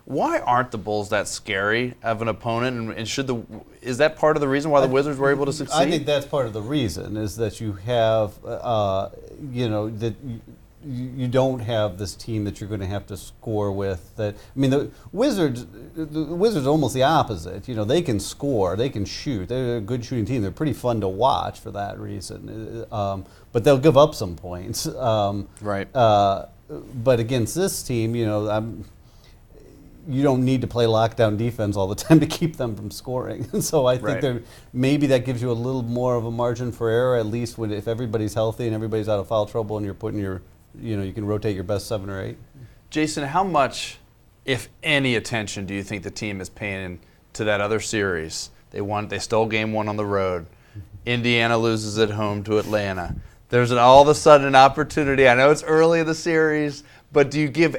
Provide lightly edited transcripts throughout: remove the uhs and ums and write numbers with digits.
Why aren't the Bulls that scary of an opponent? And is that part of the reason why the Wizards were able to succeed? I think that's part of the reason is that you have, that you don't have this team that you're going to have to score with. That I mean, the Wizards are almost the opposite. They can score, they can shoot. They're a good shooting team. They're pretty fun to watch for that reason. But they'll give up some points. Right. But against this team, you don't need to play lockdown defense all the time to keep them from scoring. And so I think maybe that gives you a little more of a margin for error, at least if everybody's healthy and everybody's out of foul trouble and you're putting you can rotate your best 7 or 8. Jason, how much, if any, attention do you think the team is paying to that other series? They stole game 1 on the road. Indiana loses at home to Atlanta. There's all of a sudden an opportunity. I know it's early in the series, but do you give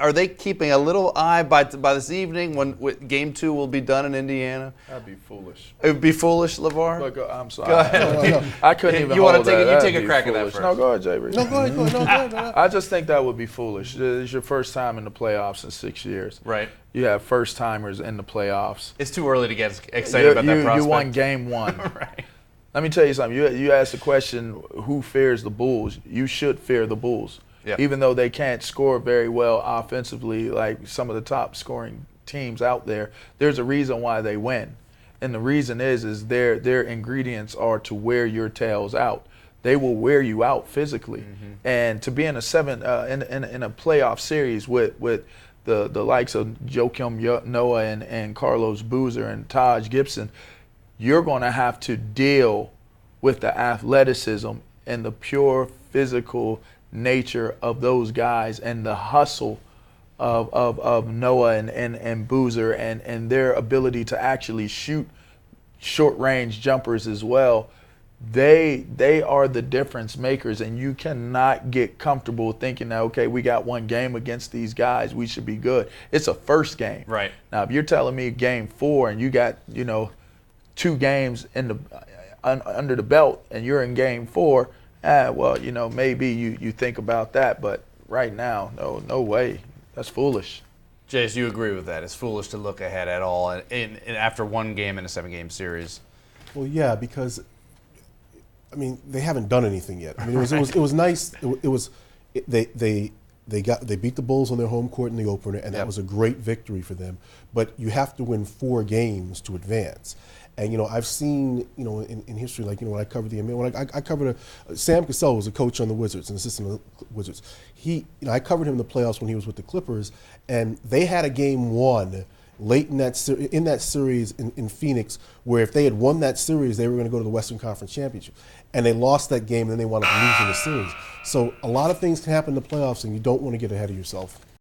are they keeping a little eye by this evening when game 2 will be done in Indiana? That'd be foolish. It would be foolish, LeVar? Look, I'm sorry. Go ahead. No. I couldn't even you want hold to take that. You take a crack at that foolish. first. No, go ahead, JB. No, go ahead. I just think that would be foolish. It's your first time in the playoffs in 6 years. Right. You have first-timers in the playoffs. It's too early to get excited about that prospect. You won game 1. Right. Let me tell you something. You asked the question, who fears the Bulls? You should fear the Bulls. Yep. Even though they can't score very well offensively like some of the top scoring teams out there, there's a reason why they win. And the reason is their ingredients are to wear your tails out. They will wear you out physically. Mm-hmm. And to be in a in a playoff series with the likes of Joakim Noah and Carlos Boozer and Taj Gibson, you're going to have to deal with the athleticism and the pure physical nature of those guys and the hustle of Noah and Boozer and their ability to actually shoot short-range jumpers as well. They are the difference makers, and you cannot get comfortable thinking that, okay, we got one game against these guys, we should be good. It's a first game. Right. Now, if you're telling me game 4 and you got, 2 games under the belt and you're in game 4, maybe you think about that, but right now, no way. That's foolish. Jace, you agree with that? It's foolish to look ahead at all and after one game in a 7-game series. Well, yeah, because they haven't done anything yet. It was nice. They beat the Bulls on their home court in the opener, and that was a great victory for them. But you have to win 4 games to advance. And I've seen in history, like when I covered the NBA, when I covered Sam Cassell was a coach on the Wizards, an assistant on the Wizards. I covered him in the playoffs when he was with the Clippers, and they had a game 1 late in that series in Phoenix, where if they had won that series, they were going to go to the Western Conference Championship, and they lost that game, and then they wound up losing the series. So a lot of things can happen in the playoffs, and you don't want to get ahead of yourself.